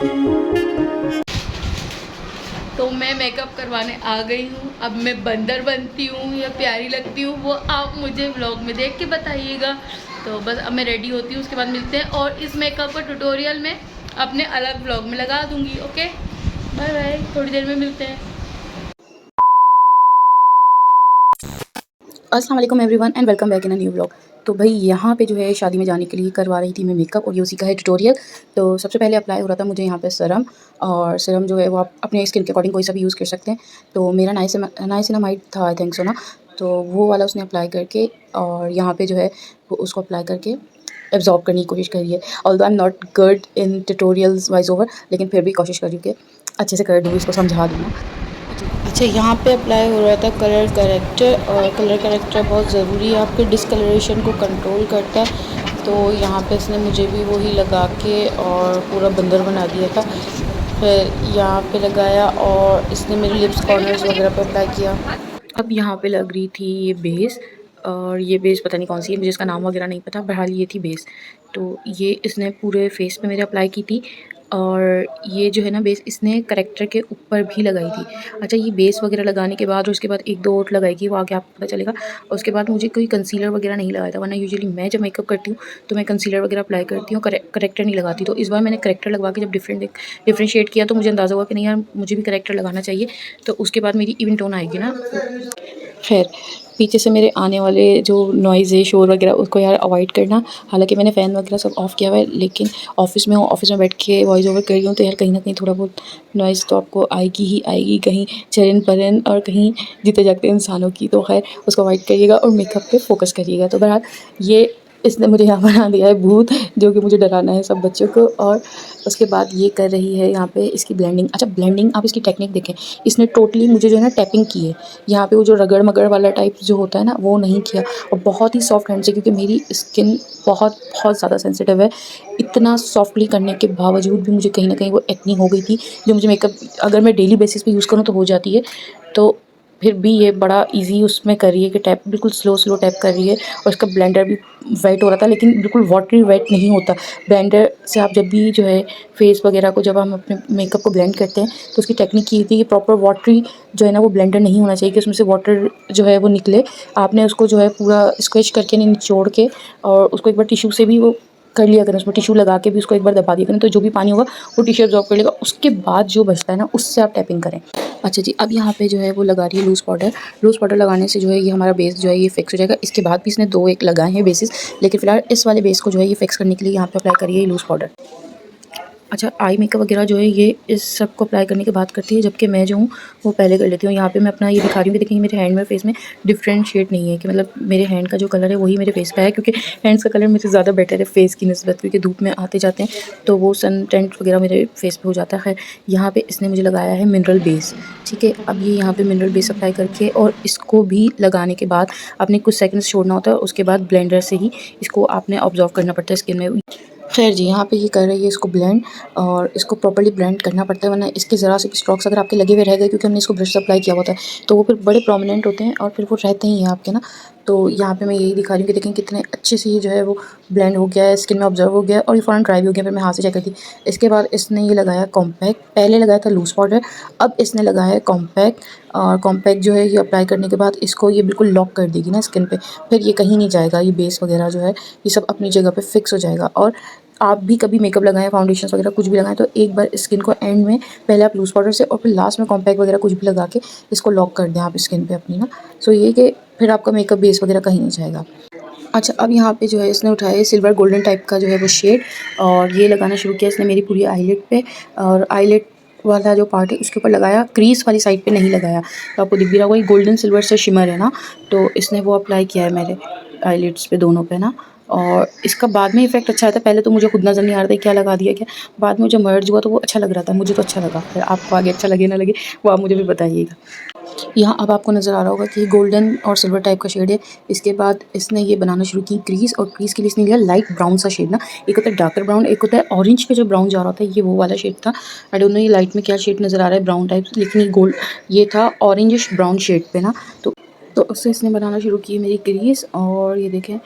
तो मैं मेकअप करवाने आ गई हूँ। अब मैं बंदर बनती हूँ या प्यारी लगती हूँ वो आप मुझे व्लॉग में देख के बताइएगा। तो बस अब मैं रेडी होती हूँ, उसके बाद मिलते हैं। और इस मेकअप का ट्यूटोरियल मैं अपने अलग व्लॉग में लगा दूँगी। ओके बाय बाय, थोड़ी देर में मिलते हैं। अस्सलाम वालेकुम everyone and welcome back in a new blog. तो भाई यहाँ पे जो है शादी में जाने के लिए करवा रही थी मैं मेकअप, और ये उसी का है ट्यूटोरियल। तो सबसे पहले अप्लाई हो रहा था मुझे यहाँ पे सीरम, और सीरम जो है वो आप अपने स्किन के अकॉर्डिंग कोई सा भी यूज़ कर सकते हैं। तो मेरा नाइसिनामाइड था आई थिंक सो ना, तो वो वाला उसने अप्लाई करके और यहाँ पे जो है वो उसको अप्लाई करके एब्जॉर्ब करने की कोशिश करी है। Although I am not good in tutorials wise over, लेकिन फिर भी कोशिश करी कि अच्छे से कर दूँ, इसको समझा दूँ ना। अच्छा, यहाँ पे अप्लाई हो रहा था कलर करेक्टर, और कलर करेक्टर बहुत ज़रूरी है, आपके डिस्कलरेशन को कंट्रोल करता है। तो यहाँ पे इसने मुझे भी वही लगा के और पूरा बंदर बना दिया था। फिर यहाँ पे लगाया और इसने मेरे लिप्स कॉर्नर्स वगैरह पे अप्लाई किया। अब यहाँ पे लग रही थी ये बेस, और ये बेस पता नहीं कौन सी है, मुझे इसका नाम वगैरह नहीं पता, बहरहाल ये थी बेस। तो ये इसने पूरे फेस पे मेरे अप्लाई की थी, और ये जो है ना बेस इसने करेक्टर के ऊपर भी लगाई थी। अच्छा, ये बेस वगैरह लगाने के बाद और उसके बाद एक दो और लगाएगी, वो आगे आपको पता चलेगा। और उसके बाद मुझे कोई कंसीलर वगैरह नहीं लगाया था, वरना यूजुअली मैं जब मेकअप करती हूँ तो मैं कंसीलर वगैरह अप्लाई करती हूँ, करेक्टर नहीं लगाती। तो इस बार मैंने करेक्टर लगवा के जब डिफरेंशिएट किया तो मुझे अंदाज़ा हुआ कि नहीं यार, मुझे भी करेक्टर लगाना चाहिए, तो उसके बाद मेरी इवन टोन आएगी ना। खैर, पीछे से मेरे आने वाले जो नॉइज़ है, शोर वगैरह, उसको यार अवॉइड करना। हालांकि मैंने फ़ैन वगैरह सब ऑफ़ किया हुआ है, लेकिन ऑफ़िस में बैठ के वॉइस ओवर कर रही हूँ, तो यार कहीं ना कहीं थोड़ा बहुत नॉइज़ तो आपको आएगी ही आएगी, कहीं चरन परन और कहीं जीते जागते इंसानों की। तो खैर उसको अवॉइड करिएगा और मेकअप पे फोकस करिएगा। तो बहरहाल ये इसने मुझे यहाँ बना दिया है भूत, जो कि मुझे डराना है सब बच्चों को। और उसके बाद ये कर रही है यहाँ पे इसकी ब्लेंडिंग। अच्छा, ब्लेंडिंग आप इसकी टेक्निक देखें, इसने टोटली मुझे जो है ना टैपिंग की है। यहाँ पे वो जो रगड़ मगड़ वाला टाइप जो होता है ना, वो नहीं किया, और बहुत ही सॉफ्ट हैंड से, क्योंकि मेरी स्किन बहुत बहुत ज़्यादा सेंसिटिव है। इतना सॉफ्टली करने के बावजूद भी मुझे कहीं ना कहीं वो एक्नी हो गई थी, जो मुझे मेकअप अगर मैं डेली बेसिस पे यूज़ करूँ तो हो जाती है। तो फिर भी ये बड़ा इजी उसमें कर रही है कि टैप बिल्कुल स्लो स्लो टैप कर रही है। और इसका ब्लेंडर भी वेट हो रहा था, लेकिन बिल्कुल वाटरी वेट नहीं होता। ब्लेंडर से आप जब भी जो है फेस वगैरह को, जब हम अपने मेकअप को ब्लेंड करते हैं, तो उसकी टेक्निक ये थी कि प्रॉपर वाटरी जो है ना वो ब्लेंडर नहीं होना चाहिए कि उसमें से वाटर जो है वो निकले। आपने उसको जो है पूरा स्क्विच करके, नहीं निचोड़ के, और उसको एक बार टिश्यू से भी वो कर लिया करें, उसमें टिश्यू लगा के भी उसको एक बार दबा दिया करें, तो जो भी पानी होगा वो टिश्यू एब्जॉर्ब कर लेगा। उसके बाद जो बचता है ना, उससे आप टैपिंग करें। अच्छा जी, अब यहाँ पे जो है वो लगा रही है लूज़ पाउडर। लूज़ पाउडर लगाने से जो है ये हमारा बेस जो है ये फिक्स हो जाएगा। इसके बाद भी इसने दो एक लगाए हैं बेसिस, लेकिन फ़िलहाल इस वाले बेस को जो है ये फिक्स करने के लिए यहाँ पे अप्लाई करिए लूज़ पाउडर। अच्छा, आई मेकअप वगैरह जो है ये इस सब को अप्लाई करने के बाद करती है, जबकि मैं जो हूँ वो पहले कर लेती हूँ। यहाँ पे मैं अपना ये दिखा रही हूँ कि देखिए मेरे हैंड में फेस में डिफरेंट शेड नहीं है, कि मतलब मेरे हैंड का जो कलर है वही मेरे फेस का है, क्योंकि हैंड्स का कलर मुझे ज़्यादा बेटर है फेस की निस्बत, क्योंकि धूप में आते जाते हैं तो वो सन टेंट वगैरह मेरे फेस पे हो जाता है। यहाँ पे इसने मुझे लगाया है मिनरल बेस। ठीक है, अब ये यहाँ पे मिनरल बेस अप्लाई करके, और इसको भी लगाने के बाद आपने कुछ सेकंड्स छोड़ना होता है, उसके बाद ब्लेंडर से ही इसको आपने ऑब्जर्व करना पड़ता है स्किन में। खैर जी, यहाँ पे ये कर रही है इसको ब्लेंड, और इसको प्रॉपर्ली ब्लेंड करना पड़ता है, वरना इसके ज़रा से स्ट्रोक्स अगर आपके लगे हुए रह गए, क्योंकि हमने इसको ब्रश से अप्लाई किया होता है, तो वो फिर बड़े प्रोमिनेंट होते हैं और फिर वो रहते ही हैं आपके ना। तो यहाँ पे मैं यही दिखा रही हूँ कि देखें कितने अच्छे से ये जो है वो ब्लेंड हो गया है, स्किन में ऑब्जर्व हो गया है, और ये फ़ौरन ड्राई भी हो गया। फिर मैं हाथ से चेक करती। इसके बाद इसने ये लगाया कॉम्पैक्ट, पहले लगाया था लूज़ पाउडर, अब इसने लगाया है कॉम्पैक्ट। और कॉम्पैक्ट जो है ये अप्लाई करने के बाद इसको ये बिल्कुल लॉक कर देगी ना स्किन पे, फिर ये कहीं नहीं जाएगा। ये बेस वगैरह जो है ये सब अपनी जगह पे फिक्स हो जाएगा। और आप भी कभी मेकअप लगाएं, फाउंडेशन वगैरह कुछ भी लगाएं, तो एक बार स्किन को एंड में पहले आप लूज़ पाउडर से और फिर लास्ट में कॉम्पैक्ट वगैरह कुछ भी लगा के इसको लॉक कर दें आप स्किन पे अपनी ना। सो ये कि फिर आपका मेकअप बेस वगैरह कहीं नहीं जाएगा। अच्छा, अब यहाँ पे जो है इसने उठाया है सिल्वर गोल्डन टाइप का जो है वो शेड, और ये लगाना शुरू किया इसने मेरी पूरी आईलिड पे। और आईलिड वाला जो पार्ट है उसके ऊपर लगाया, क्रीज वाली साइड पे नहीं लगाया। तो आपको दिख भी रहा होगा ये गोल्डन सिल्वर से शिमर है ना, तो इसने वो अप्लाई किया है मेरे आईलिड्स पे दोनों पे ना। और इसका बाद में इफेक्ट अच्छा आता है, पहले तो मुझे खुद नज़र नहीं आ रहा था क्या लगा दिया क्या। बाद में जब मर्ज हुआ तो वो अच्छा लग रहा था, मुझे तो अच्छा लगा। फिर आपको आगे अच्छा लगे ना लगे वो आप मुझे भी बताइएगा। यहाँ अब आपको नज़र आ रहा होगा कि गोल्डन और सिल्वर टाइप का शेड है। इसके बाद इसने ये बनाना शुरू की क्रीज़, और क्रीज़ के लिए इसने लिया लाइट ब्राउन सा शेड ना। एक होता है डार्कर ब्राउन, एक होता है ऑरेंज पे जो ब्राउन जा रहा था, ये वो वाला शेड था। आई डोंट नो ये लाइट में क्या शेड नज़र आ रहा है, ब्राउन टाइप, लेकिन ये गोल्ड ये था ऑरेंजिश ब्राउन शेड पे ना। तो उससे इसने बनाना शुरू की मेरी क्रीज़, और ये देखें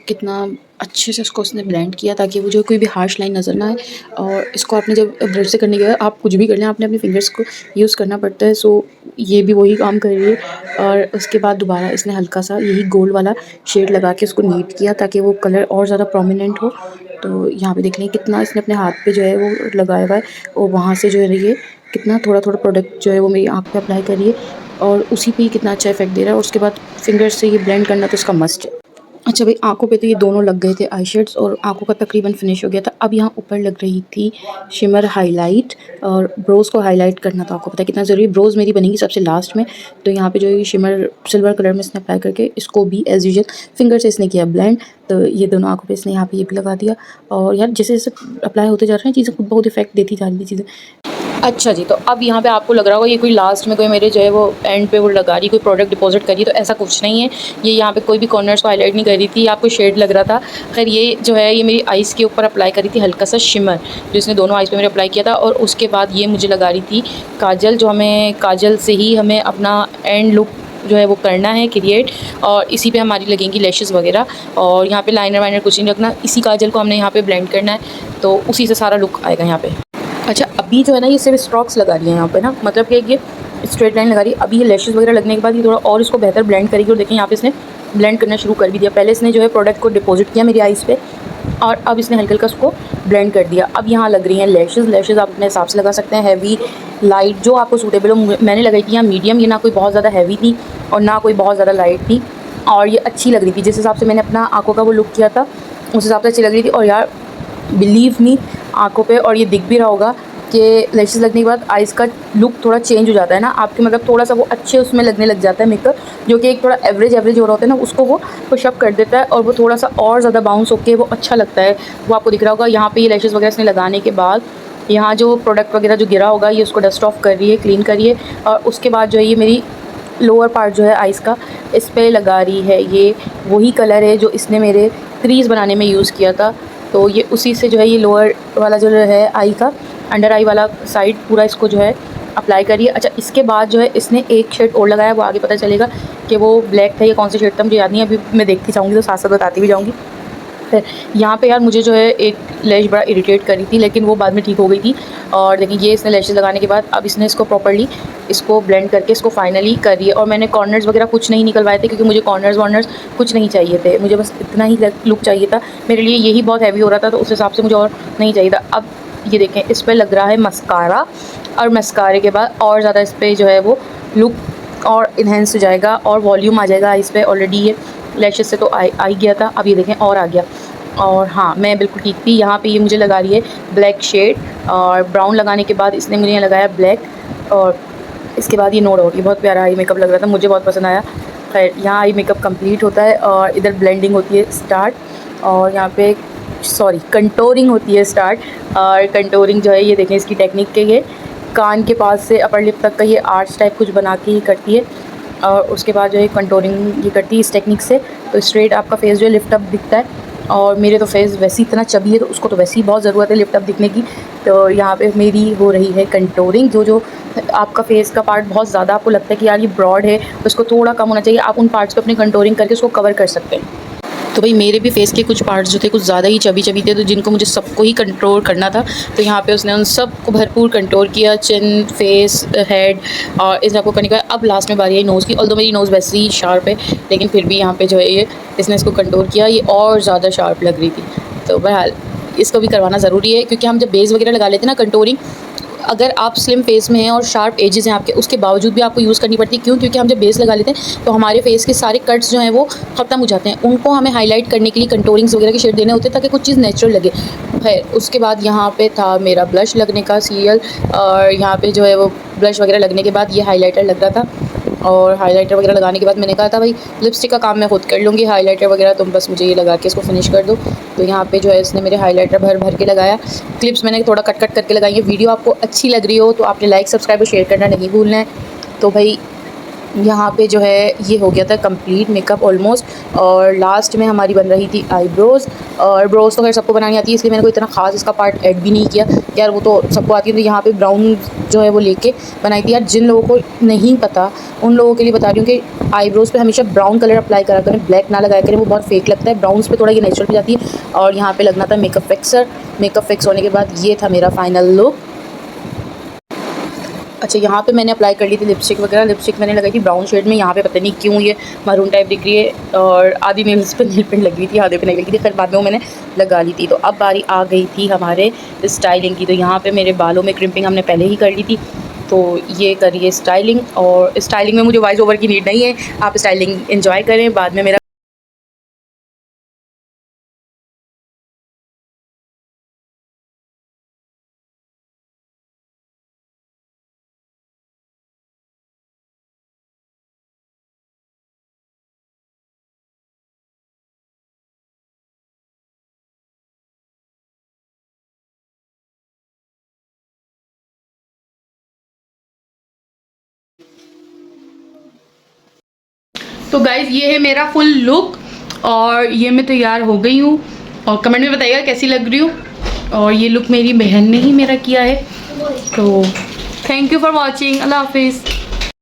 कितना अच्छे से इसको उसने ब्लेंड किया ताकि वो जो कोई भी हार्श लाइन नज़र ना आए। और इसको आपने जब ब्रश से करने के बाद आप कुछ भी कर लें, आपने अपने फिंगर्स को यूज़ करना पड़ता है। सो ये भी वही काम कर रही है। और उसके बाद दोबारा इसने हल्का सा यही गोल्ड वाला शेड लगा के उसको नीट किया ताकि वो कलर और ज़्यादा प्रोमिनेंट हो। तो यहाँ पे देख लें कितना इसने अपने हाथ पे जो है वो लगाया हुआ है, और वहाँ से जो है ये कितना थोड़ा-थोड़ा प्रोडक्ट जो है वो मेरी आँख पे अप्लाई कर रही है, और उसी पे ही कितना अच्छा इफ़ेक्ट दे रहा है। और उसके बाद फिंगर से ये ब्लेंड करना तो इसका मस्ट है। अच्छा भाई, आँखों पे तो ये दोनों लग गए थे आई शेड्स, और आँखों का तकरीबन फिनिश हो गया था। अब यहाँ ऊपर लग रही थी शिमर हाइलाइट, और ब्रोज़ को हाइलाइट करना तो आपको पता है कितना ज़रूरी है। ब्रोज़ मेरी बनेंगी सबसे लास्ट में, तो यहाँ पे जो ये शिमर सिल्वर कलर में इसने अप्लाई करके इसको भी एज़ यूजुअल फिंगर से इसने किया ब्लेंड। तो ये दोनों आँखों पे इसने यहाँ पे ये भी लगा दिया। और यार जैसे-जैसे अप्लाई होते जा रहे हैं चीज़ें खुद ब खुद इफ़ेक्ट देती जा रही है चीज़ें। अच्छा जी, तो अब यहाँ पे आपको लग रहा होगा ये कोई लास्ट में कोई मेरे जो है वो एंड पे वो लगा रही, कोई प्रोडक्ट डिपॉजिट करी, तो ऐसा कुछ नहीं है। ये यहाँ पे कोई भी कॉर्नर्स को हाईलाइट नहीं कर रही थी, आपको शेड लग रहा था। खैर ये जो है ये मेरी आइज़ के ऊपर अप्लाई करी थी हल्का सा शिमर, जो इसने दोनों आइज़ पे मेरे अप्लाई किया था। और उसके बाद ये मुझे लगा रही थी काजल, जो हमें काजल से ही हमें अपना एंड लुक जो है वो करना है क्रिएट, और इसी पे हमारी लगेंगी लैशेस वगैरह। और यहाँ पे लाइनर वाइनर कुछ नहीं रखना, इसी काजल को हमने यहाँ पे ब्लेंड करना है, तो उसी से सारा लुक आएगा यहाँ पे। अच्छा, अभी जो है ना ये सिर्फ स्ट्रोक्स लगा रही है यहाँ पे ना, मतलब कि ये स्ट्रेट लाइन लगा रही है। अभी ये लैशेस वगैरह लगने के बाद ये थोड़ा और इसको बेहतर ब्लेंड करेगी। और देखें यहाँ पे इसने ब्लेंड करना शुरू कर भी दिया। पहले इसने जो है प्रोडक्ट को डिपॉजिट किया मेरी आइज़ पे, और अब इसने हल्का हल्का उसको ब्लेंड कर दिया। अब यहाँ लग रही हैं लैशेस। लैशेस आप अपने हिसाब से लगा सकते हैं, हैवी लाइट जो आपको सूटेबल हो। मैंने लगाई थी यहाँ मीडियम, ये ना कोई बहुत ज़्यादा हैवी थी और ना कोई बहुत ज़्यादा लाइट थी, और ये अच्छी लग रही थी। जिस हिसाब से मैंने अपना आँखों का वो लुक किया था उस हिसाब से अच्छी लग रही थी। और यार बिलीव मी, आँखों पे और ये दिख भी रहा होगा कि लैशेस लगने के बाद आइज़ का लुक थोड़ा चेंज हो जाता है ना आपके, मतलब थोड़ा सा वो अच्छे उसमें लगने लग जाता है मेकअप, जो कि एक थोड़ा एवरेज हो रहा होता है ना, उसको वो पुशअप कर देता है और वो थोड़ा सा और ज़्यादा बाउंस होके वो अच्छा लगता है। वो आपको दिख रहा होगा यहाँ पे ये लैशेस वगैरह इसने लगाने के बाद यहाँ जो प्रोडक्ट वगैरह जो गिरा होगा ये उसको डस्ट ऑफ कर रही है, क्लीन करिए। और उसके बाद जो है ये मेरी लोअर पार्ट जो है आइज़ का इस पर लगा रही है। ये वही कलर है जो इसने मेरे क्रीज़ बनाने में यूज़ किया था, तो ये उसी से जो है ये लोअर वाला जो है आई का अंडर आई वाला साइड पूरा इसको जो है अप्लाई करिए। अच्छा, इसके बाद जो है इसने एक शेड और लगाया, वो आगे पता चलेगा कि वो ब्लैक था, ये कौन सा शेड था मुझे याद नहीं है, अभी मैं देखती जाऊँगी तो साथ साथ बताती भी जाऊँगी। फिर यहाँ पे यार मुझे जो है एक लैश बड़ा इरिटेट करी थी, लेकिन वो बाद में ठीक हो गई थी। और देखिए ये इसने लैशेस लगाने के बाद अब इसने इसको प्रॉपर्ली इसको ब्लेंड करके इसको फाइनली कर रही है। और मैंने कॉर्नर्स वगैरह कुछ नहीं निकलवाए थे, क्योंकि मुझे कॉर्नर्स वॉर्नर्स कुछ नहीं चाहिए थे, मुझे बस इतना ही लुक चाहिए था। मेरे लिए यही बहुत हैवी हो रहा था, तो उस हिसाब से मुझे और नहीं चाहिए था। अब ये देखें इस पर लग रहा है मस्कारा, और मस्कारे के बाद और ज़्यादा इस पर जो है वो लुक और इन्हेंस हो जाएगा और वॉल्यूम आ जाएगा इस पर। ऑलरेडी ये लैशेस से तो आ गया था, अब ये देखें और आ गया। और हाँ, मैं बिल्कुल ठीक थी। यहाँ पे ये मुझे लगा रही है ब्लैक शेड, और ब्राउन लगाने के बाद इसने मुझे यहाँ लगाया ब्लैक, और इसके बाद ये नोड हो गई। बहुत प्यारा आई मेकअप लग रहा था, मुझे बहुत पसंद आया। खैर यहाँ आई मेकअप कंप्लीट होता है, और इधर ब्लेंडिंग होती है स्टार्ट, और यहाँ पे कंटोरिंग होती है स्टार्ट। और कंटोरिंग जो है ये देखें इसकी टेक्निक के, ये कान के पास से अपर लिप तक का ये आर्च टाइप कुछ बना के ही करती है, और उसके बाद जो है कंटोरिंग ये करती है इस टेक्निक से। तो स्ट्रेट आपका फेस जो है लिफ्ट अप दिखता है, और मेरे तो फेस वैसे ही इतना चबी है, तो उसको तो वैसे ही बहुत ज़रूरत है लिफ्ट अप दिखने की। तो यहाँ पे मेरी हो रही है कंटोरिंग। जो आपका फेस का पार्ट बहुत ज़्यादा आपको लगता है कि यार ये ब्रॉड है, तो उसको थोड़ा कम होना चाहिए, आप उन पार्ट्स को अपने कंटोरिंग करके उसको कवर कर सकते हैं। तो भाई मेरे भी फेस के कुछ पार्ट्स जो थे कुछ ज़्यादा ही चबी थे, तो जिनको मुझे सबको ही कंट्रोल करना था, तो यहाँ पे उसने उन सबको भरपूर कंट्रोल किया, चिन, फेस, हेड, और इस सबको करने के बाद अब लास्ट में बारी आई नोज़ की। ऑल्दो मेरी नोज़ वैसे ही शार्प है, लेकिन फिर भी यहाँ पे जो है ये इसने इसको कंट्रोल किया, ये और ज़्यादा शार्प लग रही थी। तो बहरहाल इसको भी करवाना ज़रूरी है, क्योंकि हम जब बेस वगैरह लगा लेते हैं ना कंटोरिंग, अगर आप स्लिम फेस में हैं और शार्प एजेस हैं आपके, उसके बावजूद भी आपको यूज़ करनी पड़ती है। क्यों? क्योंकि हम जब बेस लगा लेते हैं तो हमारे फेस के सारे कट्स जो हैं वो ख़त्म हो जाते हैं, उनको हमें हाईलाइट करने के लिए कंटोरिंग्स वगैरह के शेड देने होते हैं, ताकि कुछ चीज़ नेचुरल लगे। है उसके बाद यहाँ पे था मेरा ब्लश लगने का सीरियल, और यहाँ पे जो है वो ब्लश वगैरह लगने के बाद ये हाईलाइटर लग रहा था, और हाइलाइटर वगैरह लगाने के बाद मैंने कहा था भाई लिपस्टिक का काम मैं खुद कर लूँगी, हाइलाइटर वगैरह तुम बस मुझे ये लगा के इसको फिनिश कर दो। तो यहाँ पे जो है इसने मेरे हाइलाइटर भर भर के लगाया। क्लिप्स मैंने थोड़ा कट कट करके लगाई है। वीडियो आपको अच्छी लग रही हो तो आपने लाइक, सब्सक्राइब और शेयर करना नहीं भूलना है। तो भाई यहाँ पे जो है ये हो गया था कंप्लीट मेकअप ऑलमोस्ट, और लास्ट में हमारी बन रही थी आईब्रोज़। और ब्रोज तो खैर सबको बनानी आती है, इसलिए मैंने कोई इतना खास इसका पार्ट ऐड भी नहीं किया, यार वो तो सबको आती है। तो यहाँ पे ब्राउन जो है वो लेके बनाई थी। यार जिन लोगों को नहीं पता उन लोगों के लिए बता रही हूँ कि आईब्रोज़ पे हमेशा ब्राउन कलर अप्लाई करा करें, ब्लैक ना लगाया करें, वो बहुत फेक लगता है। ब्राउन्स पे थोड़ा ये नेचुरल हो जाती है। और यहाँ पे लगना था मेकअप फिक्सर। मेकअप फिक्स होने के बाद ये था मेरा फाइनल लुक। अच्छा, यहाँ पे मैंने अप्लाई कर ली थी लिपस्टिक वगैरह। लिपस्टिक मैंने लगाई थी ब्राउन शेड में, यहाँ पे पता नहीं क्यों ये मरून टाइप दिख रही है, और आधी नेल्स पे नील पेंट लगी थी, आधे पे नहीं लगी थी, फिर बाद में वो मैंने लगा ली थी। तो अब बारी आ गई थी हमारे स्टाइलिंग की। तो यहाँ पे मेरे बालों में क्रिम्पिंग हमने पहले ही कर ली थी, तो ये करिए स्टाइलिंग। और स्टाइलिंग में मुझे वॉइस ओवर की नीड नहीं है, आप स्टाइलिंग एंजॉय करें। बाद में मेरा तो गाइज़ ये है मेरा फुल लुक, और ये मैं तैयार हो गई हूँ। और कमेंट में बताइएगा कैसी लग रही हूँ। और ये लुक मेरी बहन ने ही मेरा किया है। तो थैंक यू फॉर वॉचिंग। अल्लाह हाफिज़।